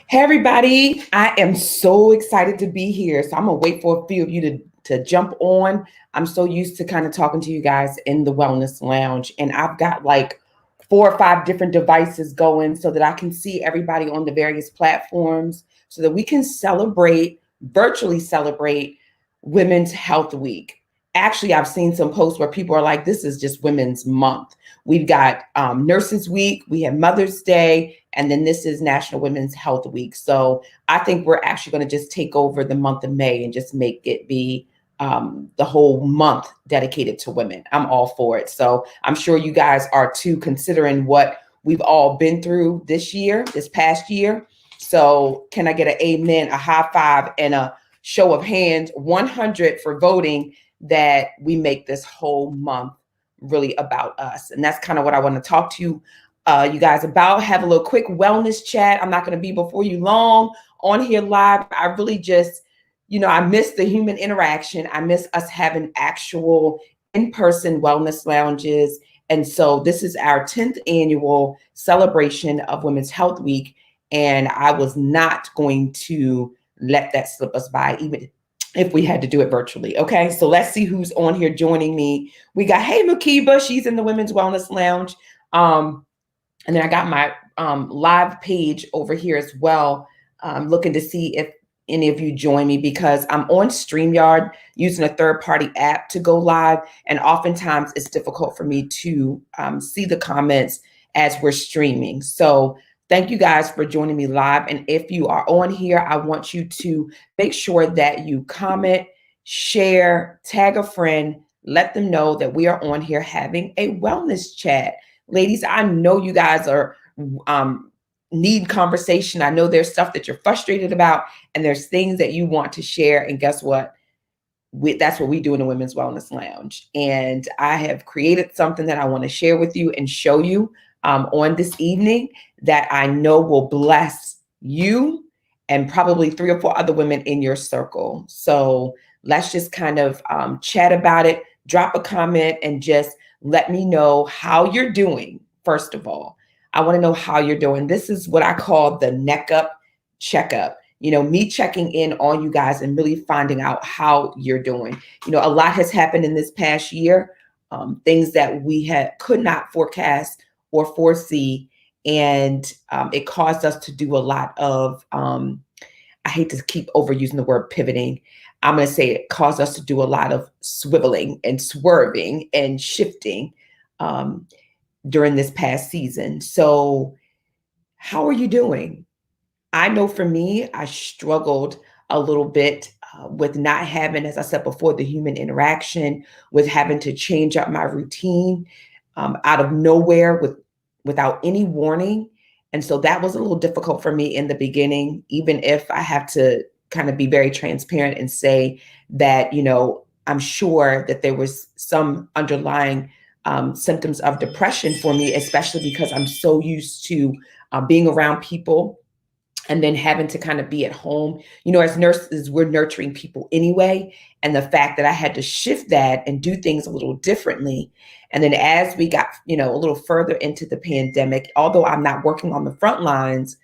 Hey everybody, I am so excited to be here. So I'm gonna wait for a few of you to jump on. I'm so used to kind of talking to you guys in the wellness lounge, and I've got like 4 or 5 different devices going so that I can see everybody on the various platforms so that we can virtually celebrate Women's Health Week. Actually, I've seen some posts where people are like, this is just Women's Month. We've got Nurses Week, we have Mother's Day, and then this is National Women's Health Week. So I think we're actually going to just take over the month of May and just make it be the whole month dedicated to women. I'm all for it. So I'm sure you guys are too, considering what we've all been through this past year. So can I get an amen, a high five, and a show of hands, 100 for voting that we make this whole month really about us. And that's kind of what I want to talk to you guys about. Have a little quick wellness chat. I'm not going to be before you long on here live. I really just, I miss the human interaction. I miss us having actual in-person wellness lounges. And so this is our 10th annual celebration of Women's Health Week. And I was not going to let that slip us by, even if we had to do it virtually. Okay, so let's see who's on here joining me. We got, hey, Makiba, she's in the Women's Wellness Lounge. And then I got my live page over here as well. Looking to see if any of you join me, because I'm on StreamYard using a third-party app to go live. And oftentimes it's difficult for me to see the comments as we're streaming. So thank you guys for joining me live. And if you are on here, I want you to make sure that you comment, share, tag a friend, let them know that we are on here having a wellness chat. Ladies, I know you guys are need conversation. I know there's stuff that you're frustrated about, and there's things that you want to share. And guess what? That's what we do in the Women's Wellness Lounge. And I have created something that I want to share with you and show you on this evening that I know will bless you and probably 3 or 4 other women in your circle. So let's just kind of chat about it, drop a comment, and just let me know how you're doing. First of all, I want to know how you're doing. This is what I call the neck up checkup. Me checking in on you guys and really finding out how you're doing. A lot has happened in this past year, things that we could not forecast or foresee. And it caused us to do a lot of, I hate to keep overusing the word pivoting. I'm going to say it caused us to do a lot of swiveling and swerving and shifting during this past season. So how are you doing? I know for me, I struggled a little bit with not having, as I said before, the human interaction, with having to change up my routine out of nowhere without any warning. And so that was a little difficult for me in the beginning, even if I have to kind of be very transparent and say that, I'm sure that there was some underlying symptoms of depression for me, especially because I'm so used to being around people and then having to kind of be at home. As nurses, we're nurturing people anyway. And the fact that I had to shift that and do things a little differently. And then as we got, a little further into the pandemic, although I'm not working on the front lines,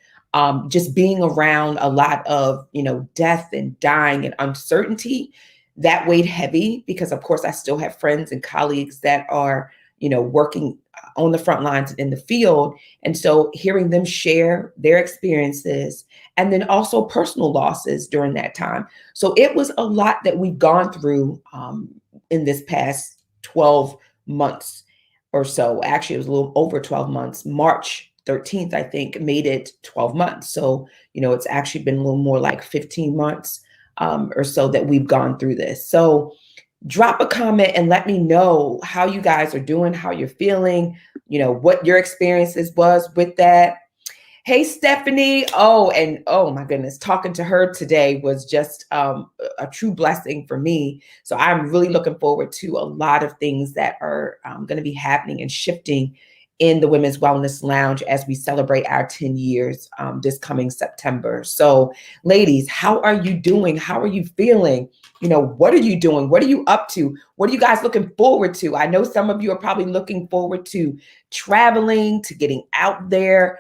just being around a lot of, death and dying and uncertainty, that weighed heavy, because of course I still have friends and colleagues that are, working on the front lines in the field. And so hearing them share their experiences, and then also personal losses during that time. So it was a lot that we've gone through in this past 12 months or so. Actually, it was a little over 12 months. March 13th, I think, made it 12 months. So, it's actually been a little more like 15 months or so that we've gone through this. So drop a comment and let me know how you guys are doing, how you're feeling, what your experiences was with that. Hey, Stephanie. Oh my goodness. Talking to her today was just a true blessing for me. So I'm really looking forward to a lot of things that are going to be happening and shifting in the Women's Wellness Lounge as we celebrate our 10 years this coming September. So ladies, how are you doing? How are you feeling? What are you doing? What are you up to? What are you guys looking forward to? I know some of you are probably looking forward to traveling, to getting out there.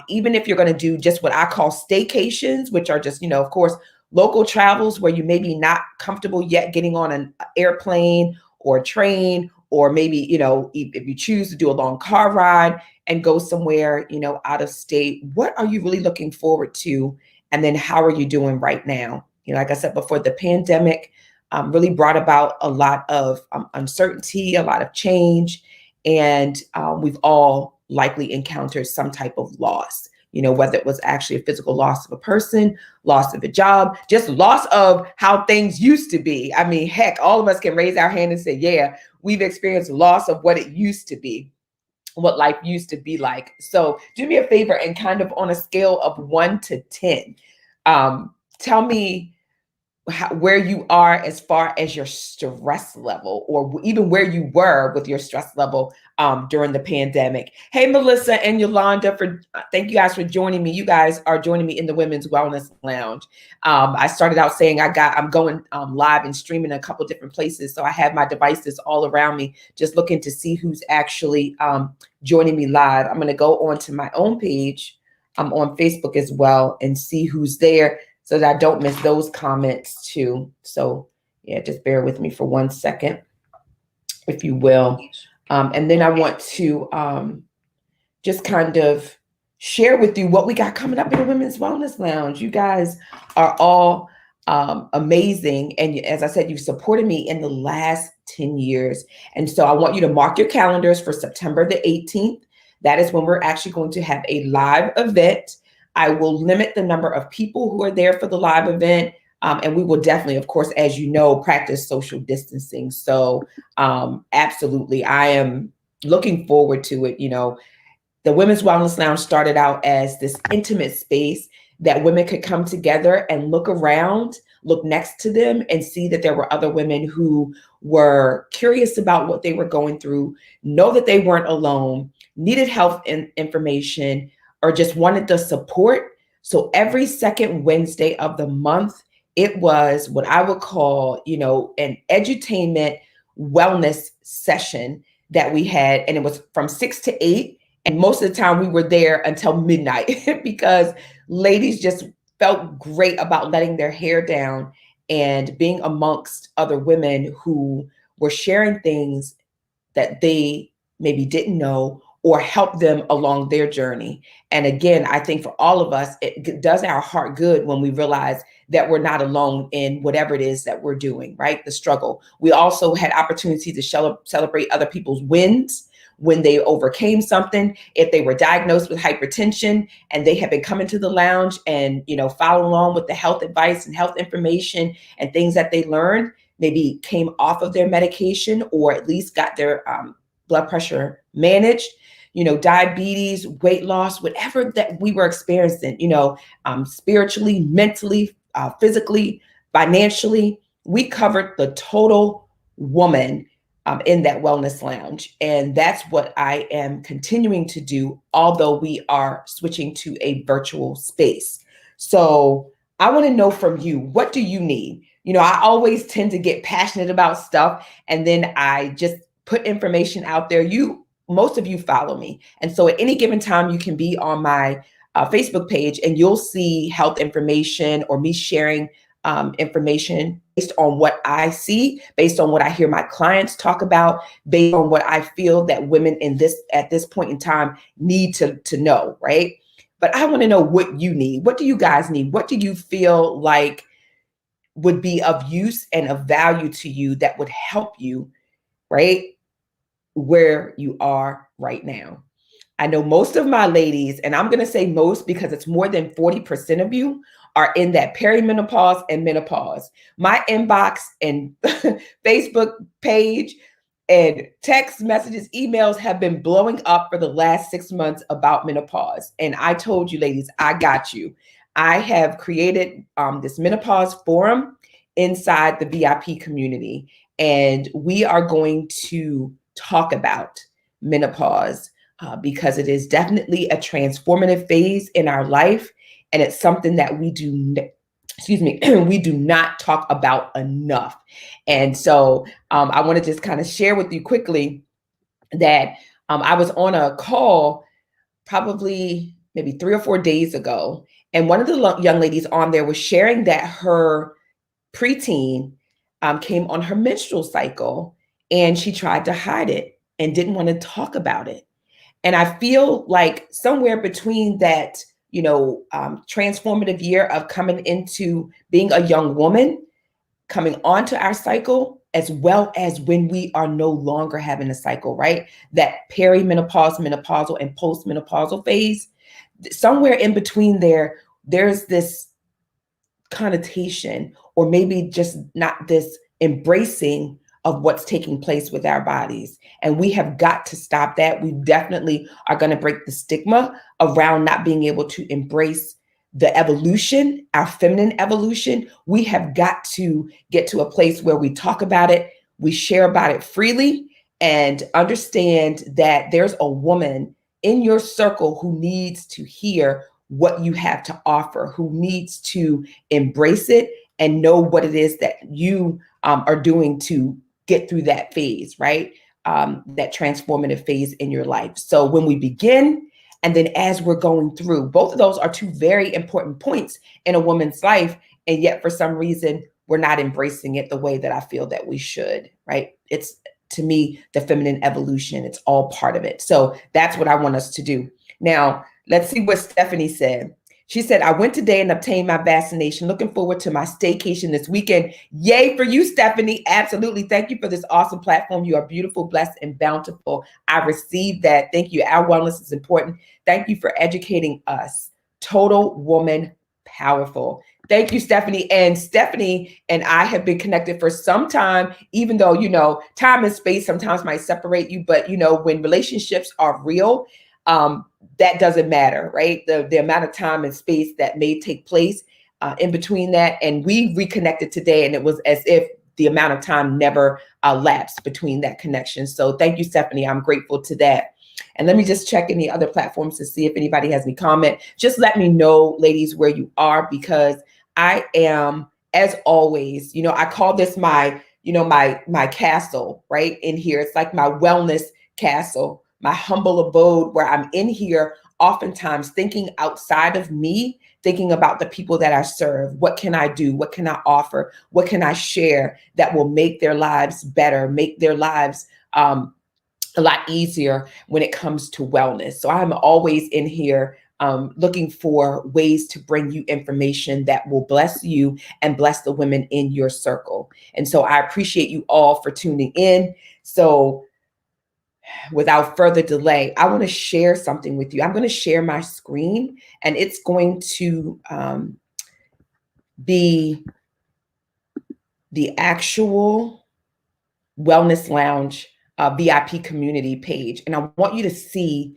Even if you're going to do just what I call staycations, which are just, of course, local travels where you may be not comfortable yet getting on an airplane or a train, or maybe, if you choose to do a long car ride and go somewhere, out of state, what are you really looking forward to? And then how are you doing right now? Like I said before, the pandemic really brought about a lot of uncertainty, a lot of change, and we've all likely encountered some type of loss, whether it was actually a physical loss of a person, loss of a job, just loss of how things used to be. I mean, heck, all of us can raise our hand and say, yeah, we've experienced loss of what it used to be, what life used to be like. So do me a favor and kind of on a scale of 1 to 10, tell me where you are as far as your stress level, or even where you were with your stress level during the pandemic. Hey, Melissa and Yolanda, thank you guys for joining me. You guys are joining me in the Women's Wellness Lounge. I started out saying I'm going live and streaming in a couple different places. So I have my devices all around me, just looking to see who's actually joining me live. I'm going to go onto my own page. I'm on Facebook as well and see who's there, so that I don't miss those comments too. So yeah, just bear with me for 1 second, if you will. And then I want to just kind of share with you what we got coming up in the Women's Wellness Lounge. You guys are all amazing. And as I said, you've supported me in the last 10 years. And so I want you to mark your calendars for September the 18th. That is when we're actually going to have a live event. I will limit the number of people who are there for the live event. And we will definitely, of course, as you know, practice social distancing. So absolutely, I am looking forward to it. The Women's Wellness Lounge started out as this intimate space that women could come together and look around, look next to them, and see that there were other women who were curious about what they were going through, know that they weren't alone, needed health information, or just wanted the support. So every second Wednesday of the month, it was what I would call, an edutainment wellness session that we had. And it was from 6 to 8. And most of the time we were there until midnight because ladies just felt great about letting their hair down and being amongst other women who were sharing things that they maybe didn't know or help them along their journey. And again, I think for all of us, it does our heart good when we realize that we're not alone in whatever it is that we're doing, right? The struggle. We also had opportunity to celebrate other people's wins when they overcame something. If they were diagnosed with hypertension and they have been coming to the lounge and, following along with the health advice and health information and things that they learned, maybe came off of their medication or at least got their blood pressure managed, diabetes, weight loss, whatever that we were experiencing, spiritually, mentally, physically, financially, we covered the total woman in that wellness lounge. And that's what I am continuing to do, although we are switching to a virtual space. So I want to know from you, what do you need? I always tend to get passionate about stuff and then I just put information out there. Most of you follow me. And so at any given time, you can be on my Facebook page and you'll see health information or me sharing information based on what I see, based on what I hear my clients talk about, based on what I feel that women at this point in time need to know, right? But I want to know what you need. What do you guys need? What do you feel like would be of use and of value to you that would help you, right, where you are right now? I know most of my ladies, and I'm going to say most because it's more than 40% of you, are in that perimenopause and menopause. My inbox and Facebook page and text messages, emails have been blowing up for the last 6 months about menopause. And I told you, ladies, I got you. I have created this menopause forum inside the VIP community, and we are going to talk about menopause because it is definitely a transformative phase in our life. And it's something that we do not talk about enough. And so I want to just kind of share with you quickly that I was on a call probably maybe 3 or 4 days ago. And one of the young ladies on there was sharing that her preteen came on her menstrual cycle and she tried to hide it and didn't want to talk about it. And I feel like somewhere between that, transformative year of coming into being a young woman, coming onto our cycle, as well as when we are no longer having a cycle, right? That perimenopause, menopausal, and postmenopausal phase, somewhere in between there, there's this connotation, or maybe just not this embracing of what's taking place with our bodies. And we have got to stop that. We definitely are going to break the stigma around not being able to embrace the evolution, our feminine evolution. We have got to get to a place where we talk about it, we share about it freely, and understand that there's a woman in your circle who needs to hear what you have to offer, who needs to embrace it and know what it is that you are doing to get through that phase, right? That transformative phase in your life. So when we begin, and then as we're going through, both of those are two very important points in a woman's life. And yet for some reason, we're not embracing it the way that I feel that we should, right? It's, to me, the feminine evolution. It's all part of it. So that's what I want us to do. Now, let's see what Stephanie said. She said, I went today and obtained my vaccination. Looking forward to my staycation this weekend. Yay for you, Stephanie. Absolutely. Thank you for this awesome platform. You are beautiful, blessed, and bountiful. I received that. Thank you. Our wellness is important. Thank you for educating us. Total woman powerful. Thank you, Stephanie. And Stephanie and I have been connected for some time, even though, time and space sometimes might separate you. But, when relationships are real, that doesn't matter, right? The amount of time and space that may take place in between that. And we reconnected today, and it was as if the amount of time never lapsed between that connection. So thank you, Stephanie. I'm grateful to that. And let me just check any other platforms to see if anybody has any comment. Just let me know, ladies, where you are, because I am, as always, I call this my castle right in here. It's like my wellness castle, my humble abode, where I'm in here oftentimes thinking outside of me, thinking about the people that I serve. What can I do? What can I offer? What can I share that will make their lives better, make their lives a lot easier when it comes to wellness? So I'm always in here looking for ways to bring you information that will bless you and bless the women in your circle. And so I appreciate you all for tuning in. So without further delay, I want to share something with you. I'm going to share my screen, and it's going to be the actual Wellness Lounge VIP community page. And I want you to see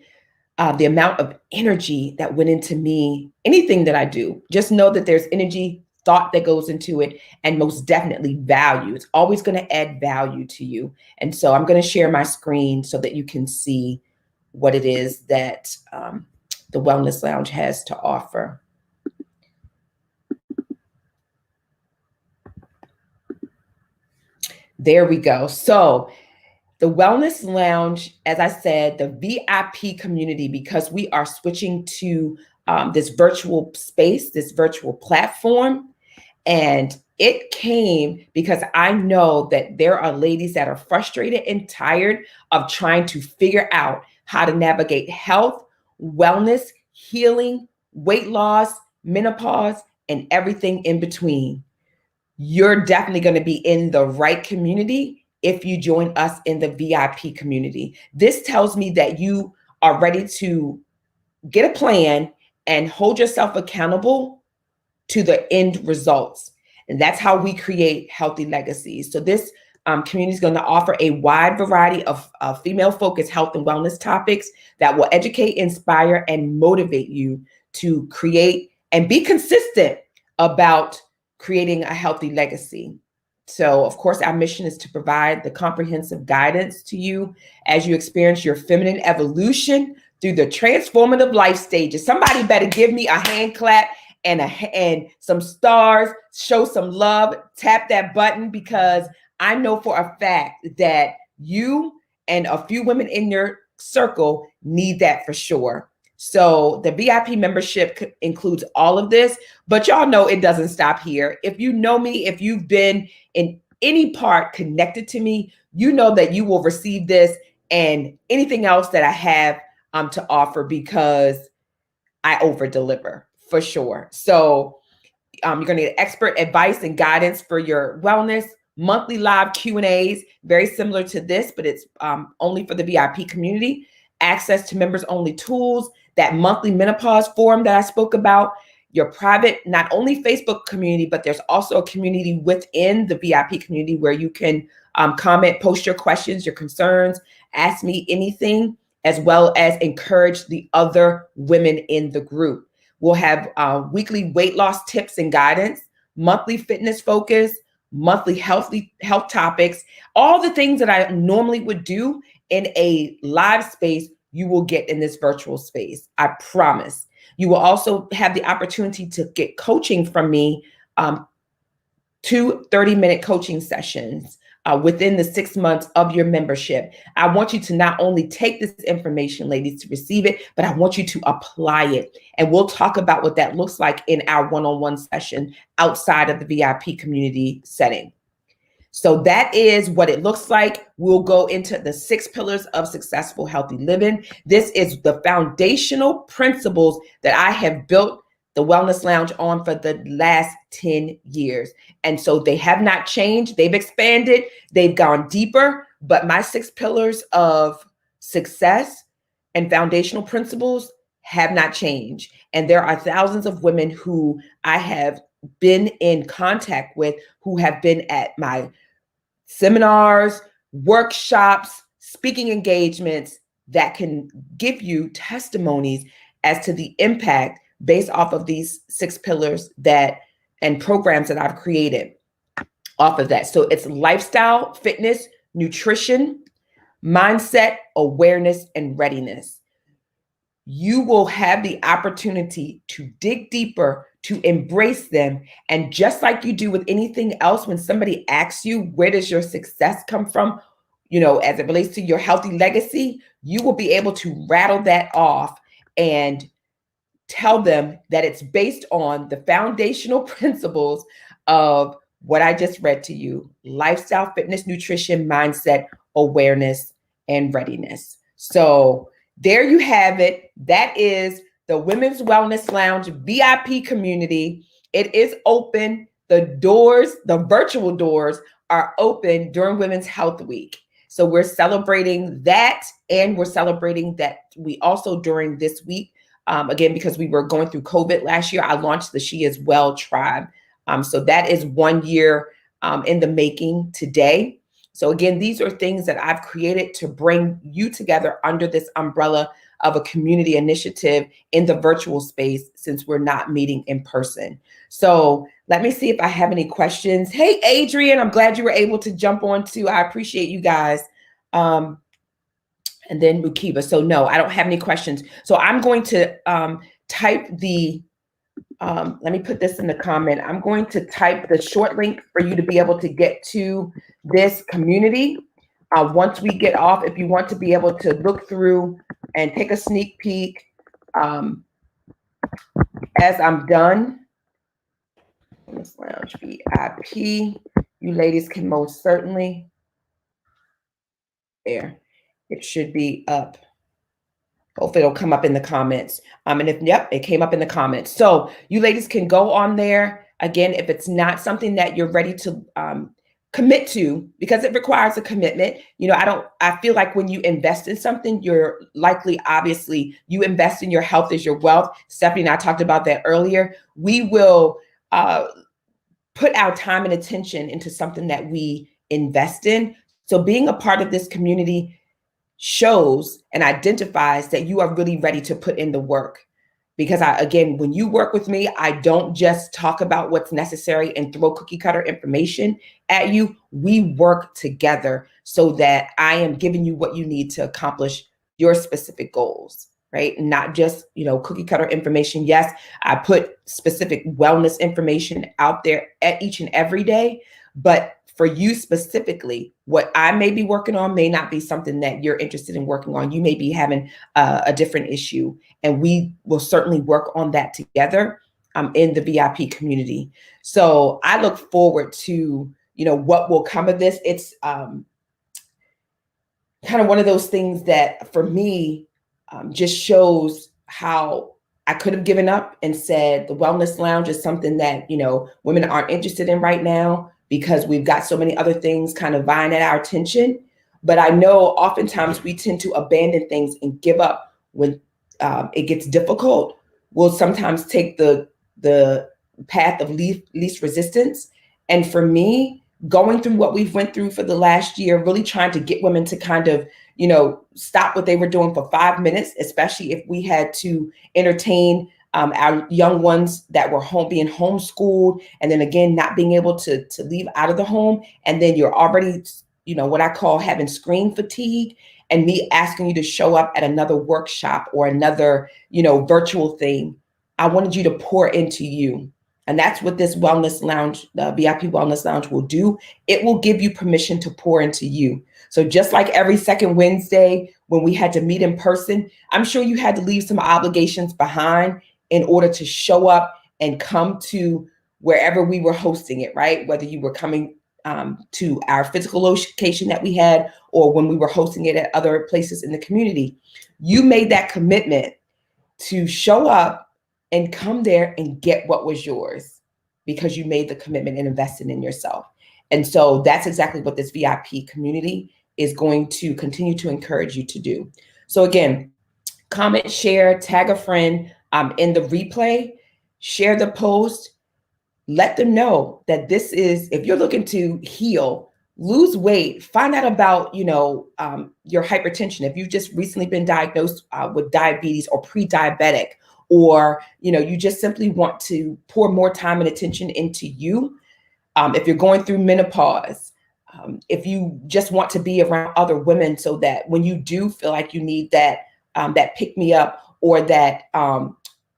the amount of energy that went into me. Anything that I do, just know that there's energy, thought that goes into it, and most definitely value. It's always going to add value to you. And so I'm going to share my screen so that you can see what it is that the Wellness Lounge has to offer. There we go. So the Wellness Lounge, as I said, the VIP community, because we are switching to this virtual space, this virtual platform. And it came because I know that there are ladies that are frustrated and tired of trying to figure out how to navigate health, wellness, healing, weight loss, menopause, and everything in between. You're definitely going to be in the right community if you join us in the VIP community. This tells me that you are ready to get a plan and hold yourself accountable to the end results. And that's how we create healthy legacies. So this community is going to offer a wide variety of female-focused health and wellness topics that will educate, inspire, and motivate you to create and be consistent about creating a healthy legacy. So, of course, our mission is to provide the comprehensive guidance to you as you experience your feminine evolution through the transformative life stages. Somebody better give me a hand clap and some stars, show some love, tap that button, because I know for a fact that you and a few women in your circle need that for sure. So the VIP membership includes all of this, but y'all know it doesn't stop here. If you know me, if you've been in any part connected to me, you know that you will receive this and anything else that I have to offer, because I over deliver for sure. So you're going to get expert advice and guidance for your wellness, monthly live Q&As, very similar to this, but it's only for the VIP community, access to members only tools, that monthly menopause forum that I spoke about, your private, not only Facebook community, but there's also a community within the VIP community where you can comment, post your questions, your concerns, ask me anything, as well as encourage the other women in the group. We'll have weekly weight loss tips and guidance, monthly fitness focus, monthly health topics, all the things that I normally would do in a live space, you will get in this virtual space. I promise. You will also have the opportunity to get coaching from me, 2 30-minute coaching sessions within the 6 months of your membership. I want you to not only take this information, ladies, to receive it, but I want you to apply it. And we'll talk about what that looks like in our one-on-one session outside of the VIP community setting. So that is what it looks like. We'll go into the 6 pillars of successful, healthy living. This is the foundational principles that I have built the Wellness Lounge on for the last 10 years. And so they have not changed. They've expanded. They've gone deeper. But my 6 pillars of success and foundational principles have not changed. And there are thousands of women who I have been in contact with, who have been at my seminars, workshops, speaking engagements, that can give you testimonies as to the impact based off of these 6 pillars and programs that I've created off of that. So it's lifestyle, fitness, nutrition, mindset, awareness, and readiness. You will have the opportunity to dig deeper, to embrace them. And just like you do with anything else, when somebody asks you, where does your success come from, as it relates to your healthy legacy, you will be able to rattle that off and tell them that it's based on the foundational principles of what I just read to you: lifestyle, fitness, nutrition, mindset, awareness, and readiness. So there you have it. That is the Women's Wellness Lounge VIP community. It is open. The doors, the virtual doors, are open during Women's Health Week. So we're celebrating that, and we're celebrating that we also during this week, again, because we were going through COVID last year, I launched the She Is Well Tribe. So that is 1 year in the making today. So again, these are things that I've created to bring you together under this umbrella of a community initiative in the virtual space, since we're not meeting in person. So let me see if I have any questions. Hey, Adrian, I'm glad you were able to jump on too. I appreciate you guys. And then Mukiba. So no, I don't have any questions. So I'm going to type the, let me put this in the comment. I'm going to type the short link for you to be able to get to this community. Once we get off, if you want to be able to look through and take a sneak peek as I'm done. Wellness Lounge VIP, you ladies can most certainly, there, it should be up. Hopefully it'll come up in the comments. And if, yep, it came up in the comments. So you ladies can go on there. Again, if it's not something that you're ready to commit to, because it requires a commitment. I feel like when you invest in something, you're likely, obviously, you invest in your health is your wealth. Stephanie and I talked about that earlier. We will put our time and attention into something that we invest in. So being a part of this community shows and identifies that you are really ready to put in the work. Because again, when you work with me, I don't just talk about what's necessary and throw cookie cutter information at you. We work together so that I am giving you what you need to accomplish your specific goals, right? Not just, cookie cutter information. Yes, I put specific wellness information out there at each and every day, but for you specifically, what I may be working on may not be something that you're interested in working on. You may be having a different issue, and we will certainly work on that together in the VIP community. So I look forward to, what will come of this. It's kind of one of those things that for me just shows how I could have given up and said the wellness lounge is something that, women aren't interested in right now because we've got so many other things kind of vying at our attention. But I know oftentimes we tend to abandon things and give up when it gets difficult. We'll sometimes take the path of least resistance. And for me, going through what we've went through for the last year, really trying to get women to kind of, stop what they were doing for 5 minutes, especially if we had to entertain our young ones that were being homeschooled, and then again, not being able to leave out of the home. And then you're already, what I call having screen fatigue, and me asking you to show up at another workshop or another, virtual thing. I wanted you to pour into you. And that's what this wellness lounge, the VIP wellness lounge, will do. It will give you permission to pour into you. So just like every second Wednesday when we had to meet in person, I'm sure you had to leave some obligations behind in order to show up and come to wherever we were hosting it, right? Whether you were coming to our physical location that we had, or when we were hosting it at other places in the community, you made that commitment to show up and come there and get what was yours because you made the commitment and invested in yourself. And so that's exactly what this VIP community is going to continue to encourage you to do. So again, comment, share, tag a friend in the replay, share the post, let them know that this is, if you're looking to heal, lose weight, find out about, your hypertension. If you've just recently been diagnosed with diabetes or pre-diabetic, or, you just simply want to pour more time and attention into you. If you're going through menopause, if you just want to be around other women so that when you do feel like you need that pick me up, or that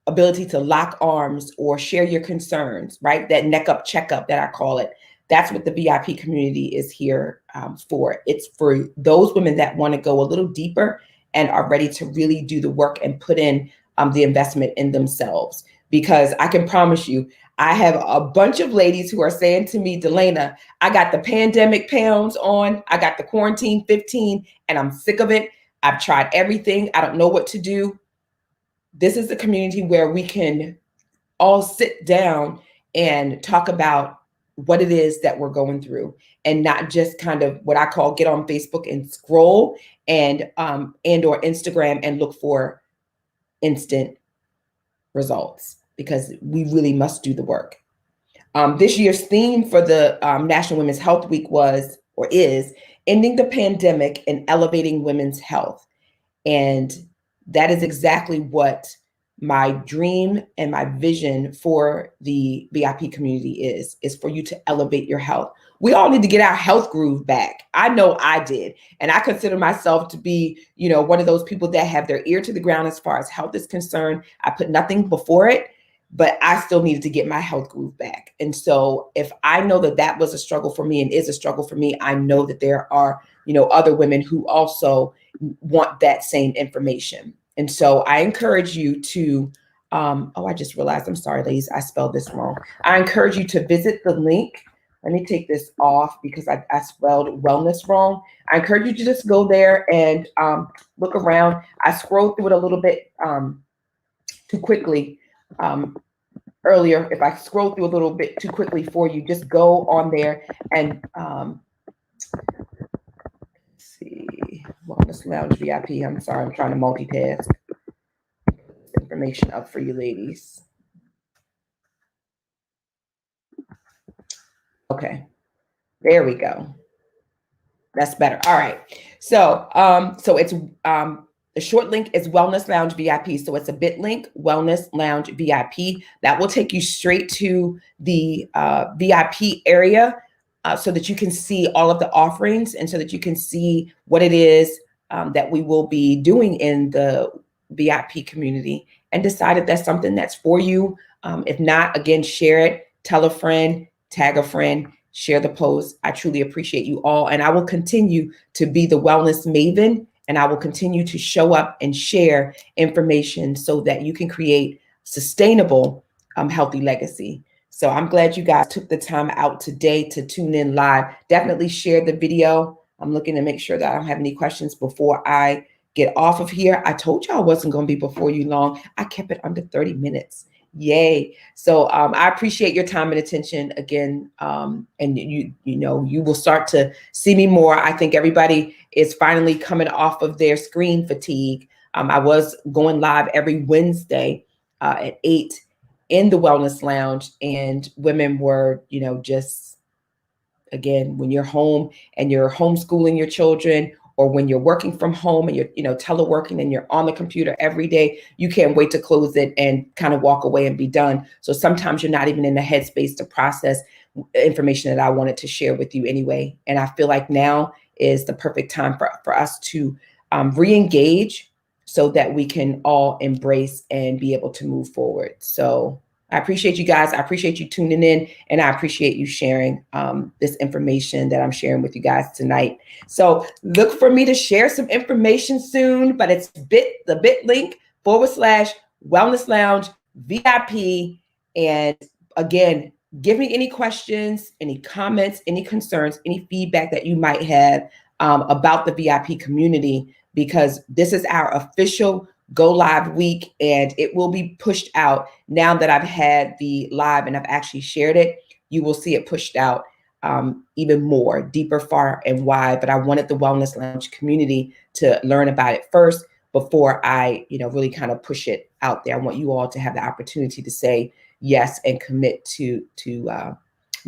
ability to lock arms or share your concerns, right? That neck up checkup that I call it. That's what the VIP community is here for. It's for those women that want to go a little deeper and are ready to really do the work and put in the investment in themselves. Because I can promise you, I have a bunch of ladies who are saying to me, Delana, I got the pandemic pounds on, I got the quarantine 15, and I'm sick of it. I've tried everything. I don't know what to do. This is the community where we can all sit down and talk about what it is that we're going through, and not just kind of what I call get on Facebook and scroll and or Instagram and look for instant results, because we really must do the work. This year's theme for the National Women's Health Week is ending the pandemic and elevating women's health. And that is exactly what my dream and my vision for the VIP community is for you to elevate your health. We all need to get our health groove back. I know I did. And I consider myself to be, one of those people that have their ear to the ground as far as health is concerned. I put nothing before it, but I still needed to get my health groove back. And so if I know that that was a struggle for me and is a struggle for me, I know that there are, other women who also want that same information. And so I encourage you to, I just realized, I'm sorry, ladies, I spelled this wrong. I encourage you to visit the link. Let me take this off because I spelled wellness wrong. I encourage you to just go there and look around. I scrolled through it a little bit too quickly earlier. If I scroll through a little bit too quickly for you, just go on there and see, Wellness Lounge VIP. I'm sorry, I'm trying to multitask. Information up for you ladies. Okay, there we go. That's better. All right. So, so it's the short link is Wellness Lounge VIP. So it's a bit link, Wellness Lounge VIP. That will take you straight to the VIP area so that you can see all of the offerings and so that you can see what it is that we will be doing in the VIP community, and decide if that's something that's for you. If not, again, share it, tell a friend, tag a friend, share the post. I truly appreciate you all. And I will continue to be the wellness maven, and I will continue to show up and share information so that you can create sustainable, healthy legacy. So I'm glad you guys took the time out today to tune in live. Definitely share the video. I'm looking to make sure that I don't have any questions before I get off of here. I told you I wasn't going to be before you long. I kept it under 30 minutes. Yay. So I appreciate your time and attention again. And you know, you will start to see me more. I think everybody is finally coming off of their screen fatigue. I was going live every Wednesday at 8 in the Wellness Lounge, and women were, you know, just, again, when you're home and you're homeschooling your children, or when you're working from home and you're, you know, teleworking and you're on the computer every day, you can't wait to close it and kind of walk away and be done. So sometimes you're not even in the headspace to process information that I wanted to share with you anyway. And I feel like now is the perfect time for us to re-engage so that we can all embrace and be able to move forward. So I appreciate you guys. I appreciate you tuning in, and I appreciate you sharing this information that I'm sharing with you guys tonight. So look for me to share some information soon, but it's the bit.ly /Wellness Lounge VIP. And again, give me any questions, any comments, any concerns, any feedback that you might have about the VIP community, because this is our official go live week, and it will be pushed out now that I've had the live and I've actually shared it. You will see it pushed out even more, deeper, far, and wide. But I wanted the Wellness Lounge community to learn about it first before I, you know, really kind of push it out there. I want you all to have the opportunity to say yes and commit to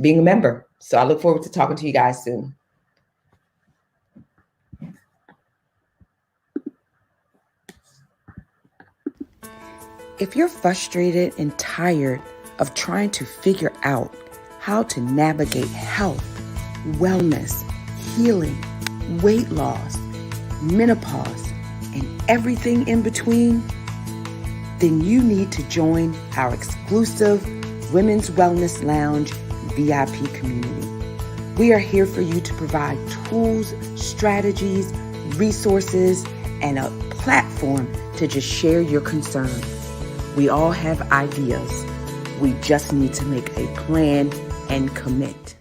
being a member. So I look forward to talking to you guys soon. If you're frustrated and tired of trying to figure out how to navigate health, wellness, healing, weight loss, menopause, and everything in between, then you need to join our exclusive Women's Wellness Lounge VIP community. We are here for you to provide tools, strategies, resources, and a platform to just share your concerns. We all have ideas. We just need to make a plan and commit.